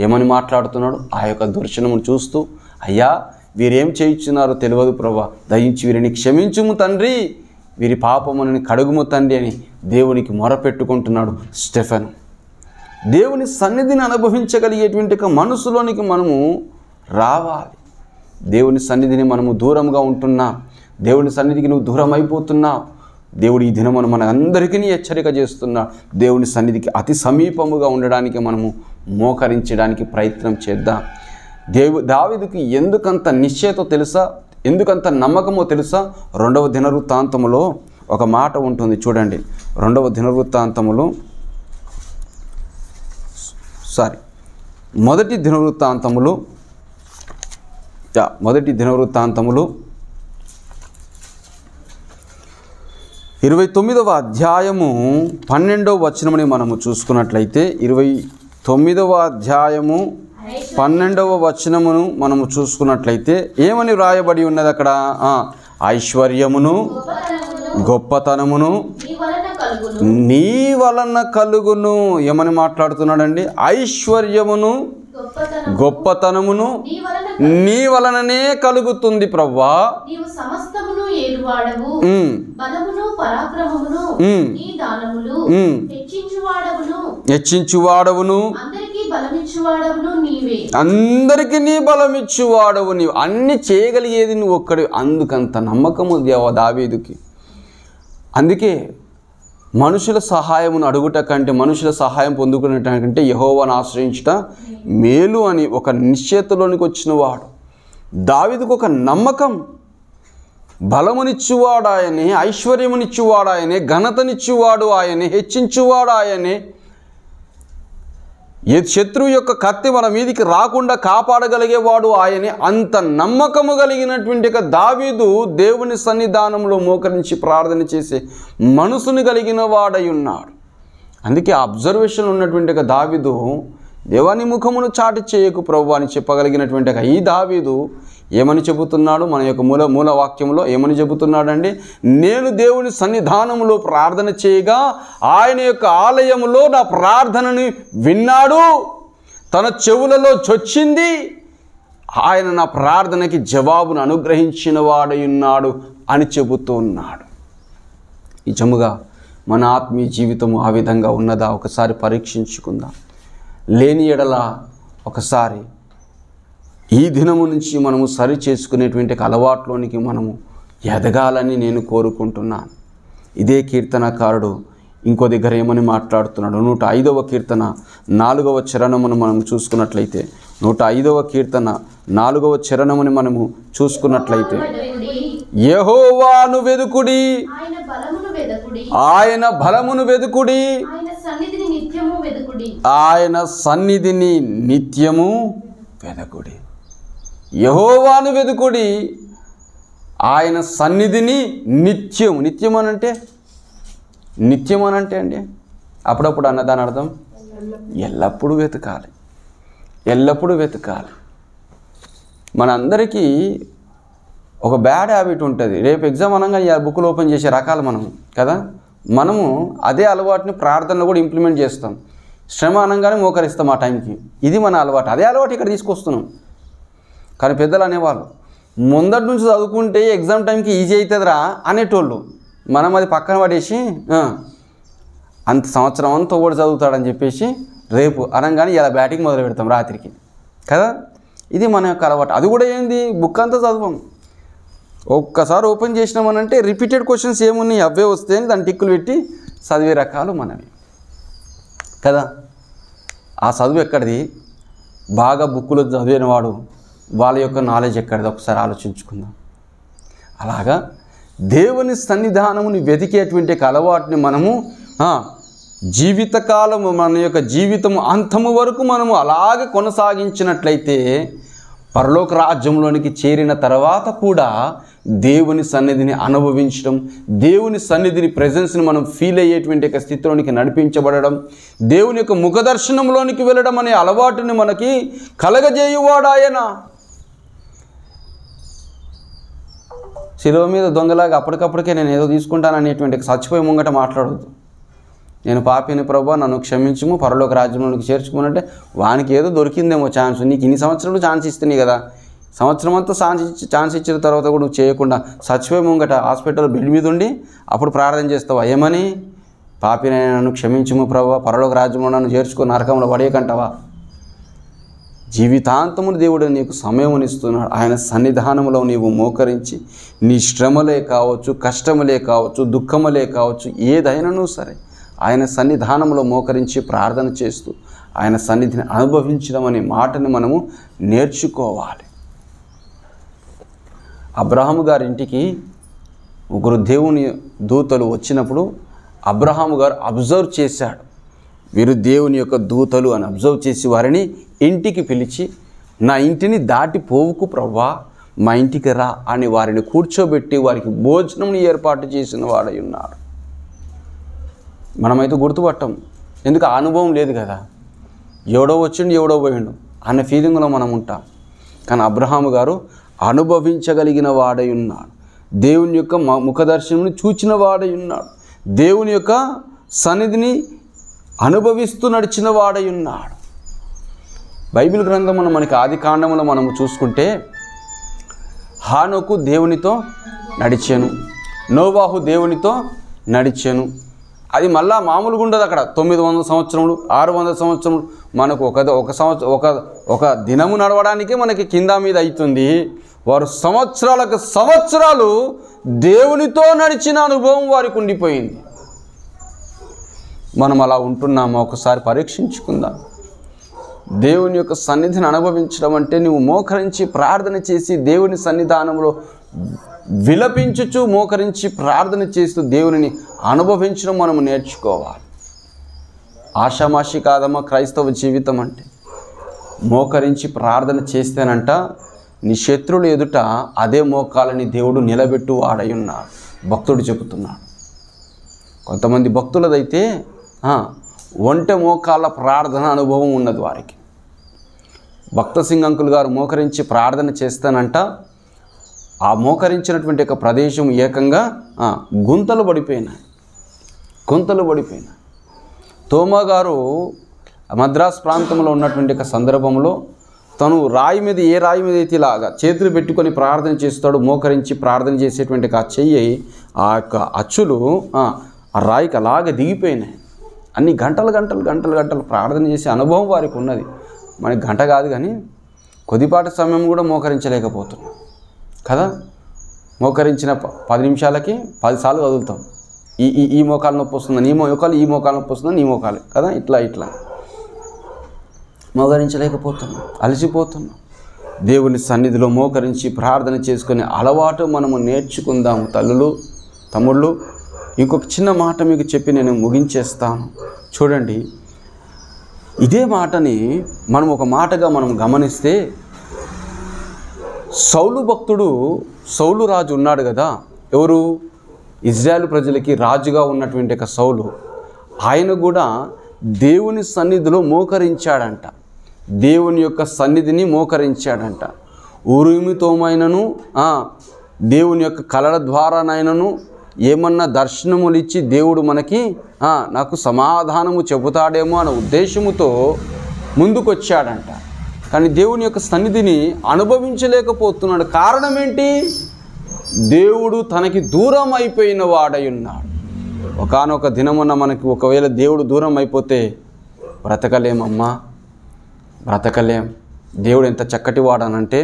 ఏమని మాట్లాడుతున్నాడు? ఆ యొక్క దర్శనమును చూస్తూ, అయ్యా వీరేం చేయించున్నారో తెలియదు ప్రభా, దయించి వీరిని క్షమించుము తండ్రి, వీరి పాపముని కడుగుము తండ్రి అని దేవునికి మొరపెట్టుకుంటున్నాడు స్టెఫెను. దేవుని సన్నిధిని అనుభవించగలిగేటువంటి మనసులోనికి మనము రావాలి. దేవుని సన్నిధిని మనము దూరంగా ఉంటున్నా, దేవుని సన్నిధికి నువ్వు దూరం అయిపోతున్నావు. దేవుడు ఈ దినమును మన అందరికీ హెచ్చరిక చేస్తున్నా, దేవుని సన్నిధికి అతి సమీపముగా ఉండడానికి మనము మోకరించడానికి ప్రయత్నం చేద్దాం. దావీదుకి ఎందుకంత నిశ్చయత తెలుసా, ఎందుకంత నమ్మకమో తెలుసా? 2వ దినవృత్తాంతములో ఒక మాట ఉంటుంది చూడండి. 2వ దినవృత్తాంతములో మొదటి దినవృత్తాంతములు 29వ అధ్యాయము 12వ వచనముని మనము చూసుకున్నట్లయితే 29వ అధ్యాయము 12వ వచనమును మనము చూసుకున్నట్లయితే ఏమని వ్రాయబడి ఉన్నది అక్కడ? ఐశ్వర్యమును గొప్పతనమును నీ వలన కలుగును. ఏమని మాట్లాడుతున్నాడండి? ఐశ్వర్యమును గొప్పతనమును నీ వలననే కలుగుతుంది ప్రవ్వా. హెచ్చించువాడవును, అందరికీ నీ బలమిచ్చువాడవు నీవు. అన్ని చేయగలిగేది నువ్వు ఒక్కడి. అందుకంత నమ్మకము దావీదుకి. అందుకే మనుషుల సహాయమును అడుగుట కంటే, మనుషుల సహాయం పొందుకునేట కంటే యెహోవాను ఆశ్రయించుట మేలు అని ఒక నిశ్చయతలోనికి వచ్చిన వాడు. దావీదుకు ఒక నమ్మకం. బలమునిచ్చువాడు ఆయనే, ఐశ్వర్యమునిచ్చువాడు ఆయనే, ఘనతనిచ్చువాడు ఆయనే, హెచ్చించువాడు ఆయనే. ఏ శత్రువు యొక్క కత్తి మన మీదికి రాకుండా కాపాడగలిగేవాడు ఆయనే. అంత నమ్మకము కలిగినటువంటి దావీదు దేవుని సన్నిధానంలో మోకరించి ప్రార్థన చేసే మనసుని కలిగిన వాడై ఉన్నాడు. అందుకే అబ్జర్వేషన్ ఉన్నటువంటి దావీదు దేవాని ముఖమును చాటి చేయకు ప్రభు అని చెప్పగలిగినటువంటి ఈ దావీదు ఏమని చెబుతున్నాడు? మన యొక్క మూల వాక్యంలో ఏమని చెబుతున్నాడండి? నేను దేవుని సన్నిధానంలో ప్రార్థన చేయగా ఆయన యొక్క ఆలయంలో నా ప్రార్థనని విన్నాడు, తన చెవులలో చొచ్చింది, ఆయన నా ప్రార్థనకి జవాబును అనుగ్రహించిన వాడై ఉన్నాడు అని చెబుతూ ఉన్నాడు. నిజముగా మన ఆత్మీయ జీవితము ఆ విధంగా ఉన్నదా? ఒకసారి పరీక్షించుకుందాం. లేని ఎడల ఒకసారి ఈ దినము నుంచి మనము సరి చేసుకునేటువంటి అలవాట్లోనికి మనము ఎదగాలని నేను కోరుకుంటున్నాను. ఇదే కీర్తనకారుడు ఇంకో దగ్గర ఏమని మాట్లాడుతున్నాడు? 105వ కీర్తన 4వ చరణమును మనం చూసుకున్నట్లయితే 105వ కీర్తన 4వ చరణముని మనము చూసుకున్నట్లయితే యెహోవాను వెదుకుడి, ఆయన బలమును వెదుకుడి, ఆయన సన్నిధిని నిత్యము వెదకుడి. యెహోవాను వెదుకుడి, ఆయన సన్నిధిని నిత్యం. నిత్యం అనంటే అండి అప్పుడప్పుడు అన్న దాని అర్థం ఎల్లప్పుడూ వెతకాలి, ఎల్లప్పుడూ వెతకాలి. మనందరికీ ఒక బ్యాడ్ హ్యాబిట్ ఉంటుంది. రేపు ఎగ్జామ్ అనగా ఈ బుక్లు ఓపెన్ చేసే రకాలు మనము మనము అదే అలవాటుని ప్రార్థనలో కూడా ఇంప్లిమెంట్ చేస్తాం. శ్రమ అనగానే మోకరిస్తాం ఆ టైంకి. ఇది మన అలవాటు. అదే అలవాటు ఇక్కడ తీసుకొస్తున్నాం. కానీ పెద్దలు అనేవాళ్ళు ముందటి నుంచి చదువుకుంటే ఎగ్జామ్ టైంకి ఈజీ అవుతుందిరా అనేటోళ్ళు. మనం అది పక్కన పడేసి అంత సంవత్సరం అంతా కూడా చదువుతాడని చెప్పేసి రేపు అనగానే ఇలా బ్యాటింగ్ మొదలు పెడతాం రాత్రికి కదా. ఇది మన యొక్క అలవాటు. అది కూడా ఏంది, బుక్ అంతా చదవం. ఒక్కసారి ఓపెన్ చేసినామనంటే రిపీటెడ్ క్వశ్చన్స్ ఏమున్నాయి అవే వస్తాయని దాన్ని టిక్కులు పెట్టి చదివే రకాలు మనవి కదా. ఆ చదువు ఎక్కడిది? బాగా బుక్కులు చదివిన వాడు వాళ్ళ యొక్క నాలెడ్జ్ ఎక్కడిది ఒకసారి ఆలోచించుకుందాం. అలాగా దేవుని సన్నిధానముని వెతికేటువంటి అలవాటుని మనము జీవితకాలము మన యొక్క జీవితము అంతము వరకు మనము అలాగే కొనసాగించినట్లయితే పరలోక రాజ్యంలోనికి చేరిన తర్వాత కూడా దేవుని సన్నిధిని అనుభవించడం, దేవుని సన్నిధిని ప్రెజెన్స్ని మనం ఫీల్ అయ్యేటువంటి యొక్క స్థితిలోనికి నడిపించబడడం, దేవుని యొక్క ముఖదర్శనంలోనికి వెళ్ళడం అనే అలవాటుని మనకి కలగజేయువాడాయన. శిలువ మీద దొంగలాగా అప్పటికప్పటికే నేను ఏదో తీసుకుంటాననేటువంటి చచ్చిపోయి ముంగట మాట్లాడవద్దు. నేను పాపిని ప్రభువా నన్ను క్షమించుము, పరలోక రాజ్యంలోనికి చేర్చుకున్నట్టే వానికి ఏదో దొరికిందేమో ఛాన్స్. నీకు ఇన్ని సంవత్సరాలు ఛాన్స్ ఇస్తున్నాయి కదా, సంవత్సరం అంతా ఛాన్స్ ఇచ్చిన తర్వాత కూడా నువ్వు చేయకుండా చచ్చిపోయి ముంగట హాస్పిటల్ బెడ్ మీద ఉండి అప్పుడు ప్రార్థన చేస్తావా? ఏమని? పాపిని నన్ను క్షమించుము ప్రభువా, పరలోక రాజ్యంలో నన్ను చేర్చుకుని నరకంలో పడేయకంటావా? జీవితాంతమును దేవుడు నీకు సమయమునిస్తున్నాడు. ఆయన సన్నిధానంలో నీవు మోకరించి నీ శ్రమలే కావచ్చు, కష్టములే కావచ్చు, దుఃఖములే కావచ్చు, ఏదైనాను సరే ఆయన సన్నిధానంలో మోకరించి ప్రార్థన చేస్తూ ఆయన సన్నిధిని అనుభవించడం అనే మాటని మనము నేర్చుకోవాలి. అబ్రహాము గారి ఇంటికి ముగ్గురు దేవుని దూతలు వచ్చినప్పుడు అబ్రహాము గారు అబ్జర్వ్ చేశాడు. వీరు దేవుని యొక్క దూతలు అని అబ్జర్వ్ చేసి వారిని ఇంటికి పిలిచి, నా ఇంటిని దాటిపోవుకు ప్రభువా, మా ఇంటికి రా అని వారిని కూర్చోబెట్టి వారికి భోజనం ఏర్పాటు చేసిన వాడై ఉన్నాడు. మనమైతే గుర్తుపట్టం, ఎందుకు ఆ అనుభవం లేదు కదా. ఎవడో వచ్చిండు ఎవడో పోయిండు అనే ఫీలింగ్లో మనం ఉంటాం. కానీ అబ్రహాము గారు అనుభవించగలిగిన వాడై ఉన్నాడు. దేవుని యొక్క ముఖదర్శనం చూచిన వాడై ఉన్నాడు. దేవుని యొక్క సన్నిధిని అనుభవిస్తూ నడిచిన వాడై ఉన్నాడు. బైబిల్ గ్రంథమును మనకి ఆది కాండములో మనము చూసుకుంటే హానోకు దేవునితో నడిచాను, నోవాహు దేవునితో నడిచాను. అది మళ్ళా మామూలుగా ఉండదు. అక్కడ 900 సంవత్సరములు 600 సంవత్సరములు మనకు ఒక దినము నడవడానికే మనకి కింద మీద అవుతుంది. వారు సంవత్సరాలు దేవునితో నడిచిన అనుభవం వారికి ఉండిపోయింది. మనం అలా ఉంటున్నామా? ఒకసారి పరీక్షించుకుందాం. దేవుని యొక్క సన్నిధిని అనుభవించడం అంటే నువ్వు మోకరించి ప్రార్థన చేసి దేవుని సన్నిధానంలో విలపించుచు మోకరించి ప్రార్థన చేస్తూ దేవునిని అనుభవించడం మనము నేర్చుకోవాలి. ఆషామాషి కాదమ్మా క్రైస్తవ జీవితం అంటే. మోకరించి ప్రార్థన చేస్తేనంట నీ శత్రువులు ఎదుట అదే మోకాలని దేవుడు నిలబెట్టు వాడై ఉన్నాడు భక్తుడు చెబుతున్నాడు. కొంతమంది భక్తులదైతే ఒంటె మోకాళ్ళ ప్రార్థన అనుభవం ఉన్నది వారికి. భక్త సింగ్ అంకుల్ గారు మోకరించి ప్రార్థన చేస్తానంట ఆ మోకరించినటువంటి ఒక ప్రదేశం ఏకంగా గుంతలు పడిపోయినాయి. తోమా గారు మద్రాస్ ప్రాంతంలో ఉన్నటువంటి ఒక సందర్భంలో తను రాయి మీద ఏ రాయి మీద అయితే ఇలాగా చేతులు పెట్టుకొని ప్రార్థన చేస్తాడు, మోకరించి ప్రార్థన చేసేటువంటి ఆ చెయ్యి ఆ యొక్క అచ్చులు ఆ రాయికి అలాగే దిగిపోయినాయి. అన్ని గంటలు ప్రార్థన చేసే అనుభవం వారికి ఉన్నది. మనకి గంట కాదు కానీ కొద్దిపాటి సమయం కూడా మోకరించలేకపోతున్నాం కదా. మోకరించిన 10 నిమిషాలకి 10 సార్లు వదులుతాం. ఈ మోకాలు నొప్పి వస్తుందని ఈ మోకాలు నొప్పి వస్తుందని ఈ మోకాలు కదా, ఇట్లా మోకరించలేకపోతున్నాం, అలసిపోతున్నాం. దేవుని సన్నిధిలో మోకరించి ప్రార్థన చేసుకునే అలవాటు మనము నేర్చుకుందాము. తల్లులు, తమ్ముళ్ళు, ఇంకొక చిన్న మాట మీకు చెప్పి నేను ముగించేస్తాను. చూడండి, ఇదే మాటని మనం ఒక మాటగా మనం గమనిస్తే, సౌలు భక్తుడు, సౌలు రాజు ఉన్నాడు కదా, ఎవరు? ఇజ్రాయేలు ప్రజలకి రాజుగా ఉన్నటువంటి ఒక సౌలు. ఆయన కూడా దేవుని సన్నిధిలో మోకరించాడంట, దేవుని యొక్క సన్నిధిని మోకరించాడంట. ఊరిమితోమైనను దేవుని యొక్క కళల ద్వారానైనను ఏమన్నా దర్శనములు ఇచ్చి దేవుడు మనకి నాకు సమాధానము చెబుతాడేమో అనే ఉద్దేశముతో ముందుకొచ్చాడంట. కానీ దేవుని యొక్క సన్నిధిని అనుభవించలేకపోతున్నాడు. కారణం ఏంటి? దేవుడు తనకి దూరం అయిపోయిన వాడై ఉన్నాడు. ఒకానొక దినమున మనకి ఒకవేళ దేవుడు దూరం అయిపోతే బ్రతకలేమమ్మా, బ్రతకలేం. దేవుడు ఎంత చక్కటి వాడనంటే,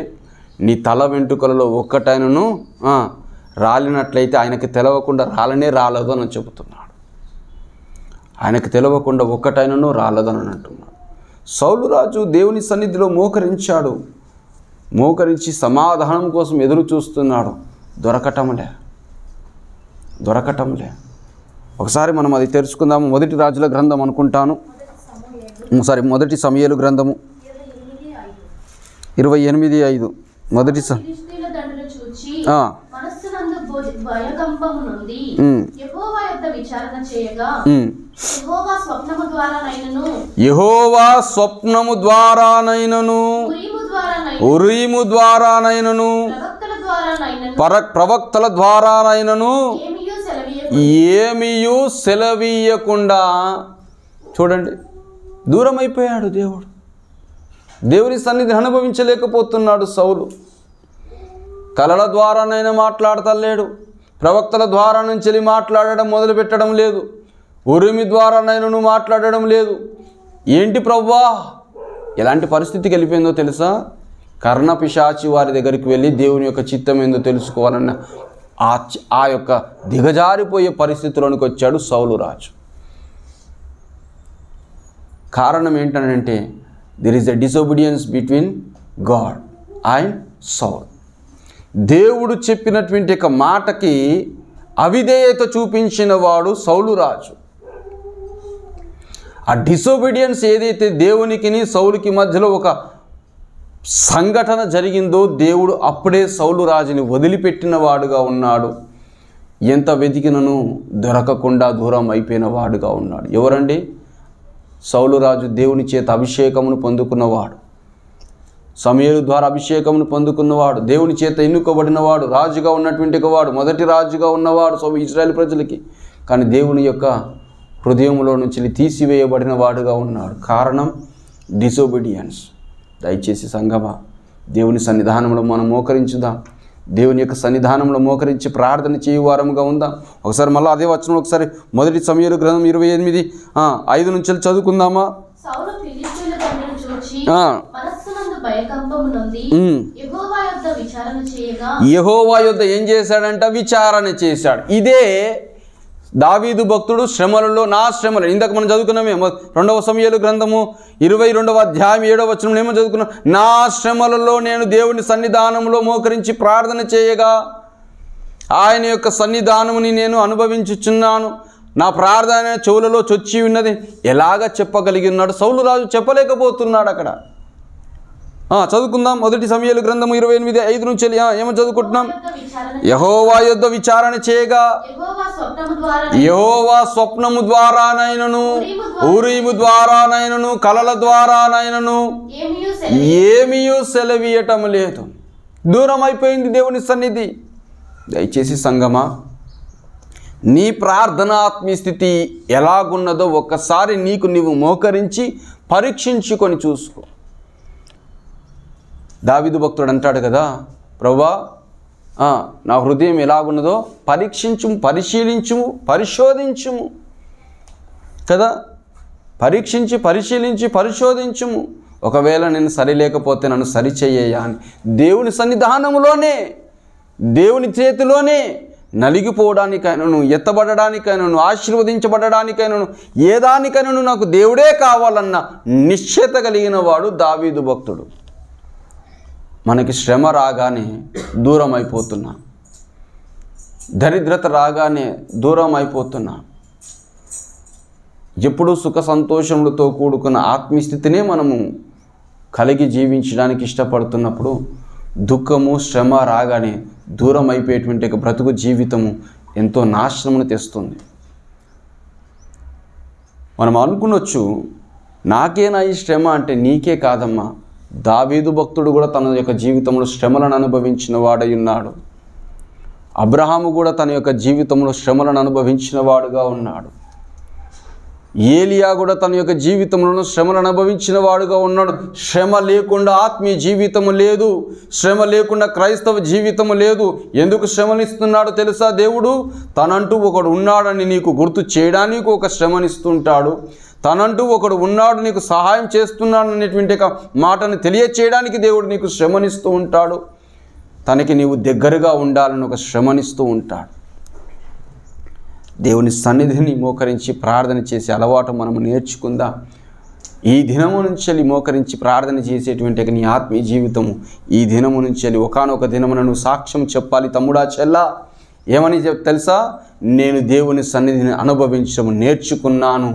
నీ తల వెంట్రుకలలో ఒక్కటైనను రాలినట్లయితే ఆయనకి తెలవకుండా రాలనే రాలేదు అని చెబుతున్నాడు. ఆయనకి తెలవకుండా ఒక్కటైనను రాలేదని అంటున్నాడు. సౌలు రాజు దేవుని సన్నిధిలో మోకరించాడు. మోకరించి సమాధానం కోసం ఎదురు చూస్తున్నాడు. దొరకటంలే. ఒకసారి మనం అది తెలుసుకుందాము. మొదటి రాజుల గ్రంథం అనుకుంటాను, మొదటి సమూయేలు గ్రంథము 28:5. మొదటి యెహోవా స్వప్నము ద్వారానైనను ఉరీము ద్వారానైనను ప్రవక్తల ద్వారానైనను ఏమీయూ సెలవీయకుండా, చూడండి, దూరం అయిపోయాడు దేవుడు. దేవుని సన్నిధిని అనుభవించలేకపోతున్నాడు సౌలు. కలల ద్వారానైనా మాట్లాడతలేడు, ప్రవక్తల ద్వారా నుంచి మాట్లాడడం మొదలు పెట్టడం లేదు, ఉరిమి ద్వారానైనా మాట్లాడడం లేదు. ఏంటి ప్రభువా? ఎలాంటి పరిస్థితికి వెళ్ళిపోయిందో తెలుసా? కర్ణపిశాచి వారి దగ్గరికి వెళ్ళి దేవుని యొక్క చిత్తం ఏందో తెలుసుకోవాలన్న ఆ యొక్క దిగజారిపోయే పరిస్థితిలోనికి వచ్చాడు సౌలు రాజు. కారణం ఏంటంటే, there is a disobedience between God and Saul. దేవుడు చెప్పినటువంటి ఒక మాటకి అవిధేయత చూపించిన వాడు సౌలు రాజు. ఆ డిసోబీడియన్స్ ఏదైతే దేవునికి సౌలుకి మధ్యలో ఒక సంఘటన జరిగిందో, దేవుడు అప్పుడే సౌలు రాజుని వదిలిపెట్టిన వాడుగా ఉన్నాడు. ఎంత వెతికినను దొరకకుండా దూరం అయిపోయిన వాడుగా ఉన్నాడు. ఎవరండి? సౌలు రాజు దేవుని చేత అభిషేకమును పొందుకున్నవాడు, సమూయేలు ద్వారా అభిషేకమును పొందుకున్నవాడు, దేవుని చేత ఎన్నుకోబడినవాడు, రాజుగా ఉన్నటువంటి వాడు, మొదటి రాజుగా ఉన్నవాడు ఇశ్రాయేలు ప్రజలకి. కానీ దేవుని యొక్క హృదయంలో నుంచి తీసివేయబడిన వాడుగా ఉన్నాడు. కారణం డిసోబీడియన్స్. దయచేసి సంగమా, దేవుని సన్నిధానంలో మనం మోకరించుదాం. దేవుని యొక్క సన్నిధానంలో మోకరించి ప్రార్థన చేయువారముగా ఉందాం. ఒకసారి మళ్ళీ అదే వచనం, ఒకసారి మొదటి సమూయేలు గ్రంథం 28:5 నుంచి చదువుకుందామా? యెహోవా యొద్ద ఏం చేశాడంట? విచారణ చేశాడు. ఇదే దావీదు భక్తుడు శ్రమలలో, నా శ్రమలు, ఇందాక మనం చదువుకున్నామే 2వ సమూయేలు గ్రంథము 22వ అధ్యాయం 7వ వచనం ఏమో చదువుకున్నాం. నా శ్రమలలో నేను దేవుని సన్నిధానంలో మోకరించి ప్రార్థన చేయగా ఆయన యొక్క సన్నిధానముని నేను అనుభవించుచున్నాను, నా ప్రార్థన చెవులలో చొచ్చి ఉన్నది. ఎలాగ చెప్పగలిగినాడు సౌలు రాజు? చెప్పలేకపోతున్నాడు. అక్కడ చదువుకుందాం. మొదటి సమూయేలు గ్రంథము 28:5 నుంచి ఏమో చదువుకుంటున్నాం. యెహోవా యొద్ద విచారణ చేయగా యెహోవా స్వప్నము ద్వారానైనను ఊరీము ద్వారానైనను కలల ద్వారానైనను ఏమీయూ సెలవీయటం లేదు. దూరం అయిపోయింది దేవుని సన్నిధి. దయచేసి సంగమా, నీ ప్రార్థన ఆత్మీయస్థితి ఎలాగున్నదో ఒక్కసారి నీకు నీవు మోకరించి పరీక్షించుకొని చూసుకో. దావీదు భక్తుడు అంటాడు కదా, ప్రభువా నా హృదయం ఎలాగున్నదో పరీక్షించుము, పరిశీలించుము, పరిశోధించుము కదా. పరీక్షించి పరిశీలించి పరిశోధించుము. ఒకవేళ నేను సరిలేకపోతే నన్ను సరిచేయ్యా అని దేవుని సన్నిధానంలోనే, దేవుని చేతిలోనే నలిగిపోవడానికైనాను, ఎత్తబడడానికైనాను, ఆశీర్వదించబడడానికైనాను, ఏ దానికైనాను నాకు దేవుడే కావాలన్న నిశ్చయత కలిగిన వాడు దావీదు భక్తుడు. మనకి శ్రమ రాగానే దూరం అయిపోతున్నా, దరిద్రత రాగానే దూరం అయిపోతున్నా. ఎప్పుడూ సుఖ సంతోషములతో కూడుకున్న ఆత్మీయస్థితినే మనము కలిగి జీవించడానికి ఇష్టపడుతున్నప్పుడు దుఃఖము, శ్రమ రాగానే దూరం అయిపోయేటువంటి ఒక బ్రతుకు జీవితము ఎంతో నాశనమును తెస్తుంది. మనం అనుకునొచ్చు, నాకేనా ఈ శ్రమ అంటే నీకే కాదమ్మా. దావీదు భక్తుడు కూడా తన యొక్క జీవితంలో శ్రమలను అనుభవించిన వాడై ఉన్నాడు. అబ్రహాము కూడా తన యొక్క జీవితంలో శ్రమలను అనుభవించిన వాడుగా ఉన్నాడు. ఏలియా కూడా తన యొక్క జీవితంలో శ్రమలను అనుభవించిన వాడుగా ఉన్నాడు. శ్రమ లేకుండా ఆత్మీయ జీవితము లేదు, శ్రమ లేకుండా క్రైస్తవ జీవితము లేదు. ఎందుకు శ్రమనిస్తున్నాడో తెలుసా? దేవుడు తనంటూ ఒకడు ఉన్నాడని నీకు గుర్తు చేయడానికి ఒక శ్రమనిస్తుంటాడు. తనంటూ ఒకడు ఉన్నాడు, నీకు సహాయం చేస్తున్నాడు అనేటువంటి ఒక మాటను తెలియచేయడానికి దేవుడు నీకు శ్రమనిస్తూ ఉంటాడు. తనకి నీవు దగ్గరగా ఉండాలని ఒక శ్రమనిస్తూ ఉంటాడు. దేవుని సన్నిధిని మోకరించి ప్రార్థన చేసే అలవాటు మనము నేర్చుకుందాం. ఈ దినము నుంచి మోకరించి ప్రార్థన చేసేటువంటి నీ ఆత్మీయ జీవితము ఈ దినము నుంచి ఒకానొక దినమున నువ్వు సాక్ష్యం చెప్పాలి. తమ్ముడా, చెల్లా, ఏమని తెలుసా? నేను దేవుని సన్నిధిని అనుభవించడం నేర్చుకున్నాను,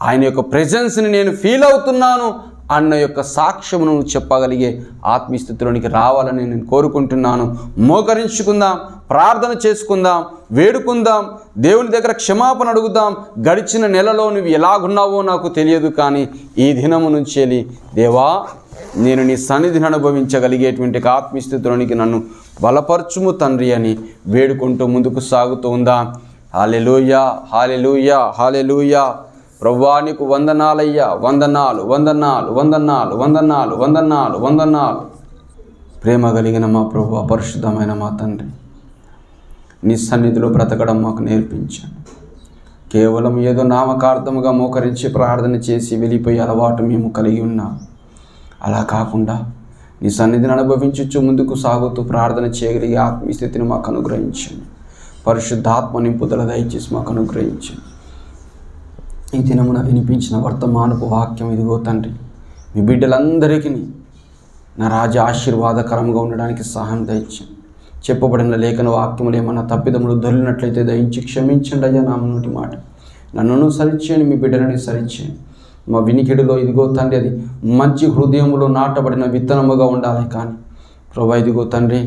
ఆయన యొక్క ప్రెజెన్స్ని నేను ఫీల్ అవుతున్నాను అన్న యొక్క సాక్ష్యమును చెప్పగలిగే ఆత్మీయస్థితిలోనికి రావాలని నేను కోరుకుంటున్నాను. మోకరించుకుందాం, ప్రార్థన చేసుకుందాం, వేడుకుందాం, దేవుని దగ్గర క్షమాపణ అడుగుదాం. గడిచిన నెలలో నువ్వు ఎలాగున్నావో నాకు తెలియదు, కానీ ఈ దినము నుంచి వెళ్ళి దేవా, నేను నీ సన్నిధిని అనుభవించగలిగేటువంటి ఆత్మీయస్థితిలోనికి నన్ను బలపరచుము తండ్రి అని వేడుకుంటూ ముందుకు సాగుతూ ఉందాం. హల్లెలూయా, హల్లెలూయా, హల్లెలూయా. ప్రభువా, నీకు వందనాలయ్యా, వందనాలు, వందనాలు, వందనాలు, వందనాలు, వందనాలు, వందనాలు. ప్రేమ కలిగిన మా ప్రభువా, పరిశుద్ధమైన మా తండ్రి, నీ సన్నిధిలో బ్రతకడం మాకు నేర్పించాను. కేవలం ఏదో నామకార్థముగా మోకరించి ప్రార్థన చేసి వెళ్ళిపోయే అలవాటు మేము కలిగి ఉన్నాం. అలా కాకుండా నీ సన్నిధిని అనుభవించచ్చు ముందుకు సాగుతూ ప్రార్థన చేయగలిగే ఆత్మీయ స్థితిని మాకు అనుగ్రహించండి. పరిశుద్ధాత్మ నింపుదల దయచేసి మాకు అనుగ్రహించండి. ఈ దినమున వినిపించిన వర్తమానపు వాక్యం ఇదిగో తండ్రి, మీ బిడ్డలందరికీ నా రాజా ఆశీర్వాదకరంగా ఉండడానికి సహాయం దయచేయండి. చెప్పబడిన లేఖన వాక్యములు ఏమన్నా తప్పిదములు దొరికినట్లయితే దయించి క్షమించండి అయ్యా. నా నోటి మాట నన్ను సరిచేయండి, మీ బిడ్డలని సరిచేయండి. మా వినికిడిలో ఇదిగో తండ్రి అది మంచి హృదయంలో నాటబడిన విత్తనముగా ఉండాలి. కానీ ప్రభా, ఇదిగో తండ్రి,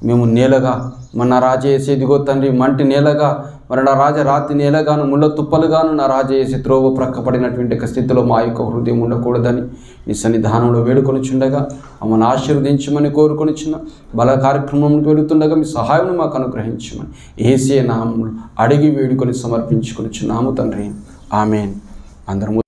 మేము నేలగా మన రాజా వేసి ఇదిగో తండ్రి మంటి నేలగా, మరి నా రాజా రాతి నేలగాను ముళ్ళ తుప్పలుగాను నా రాజా వేసి త్రోవ ప్రక్కపడినటువంటి ఒక స్థితిలో మా యొక్క హృదయం ఉండకూడదని నీ సన్నిధానంలో వేడుకొనిచుండగా మమ్మల్ని ఆశీర్వదించమని కోరుకొనిచున్న బల కార్యక్రమంకి వెళుతుండగా మీ సహాయం మాకు అనుగ్రహించమని యేసే నామములో అడిగి వేడుకొని సమర్పించుకొనిచున్నాము తండ్రి. ఆమేన్. అందరము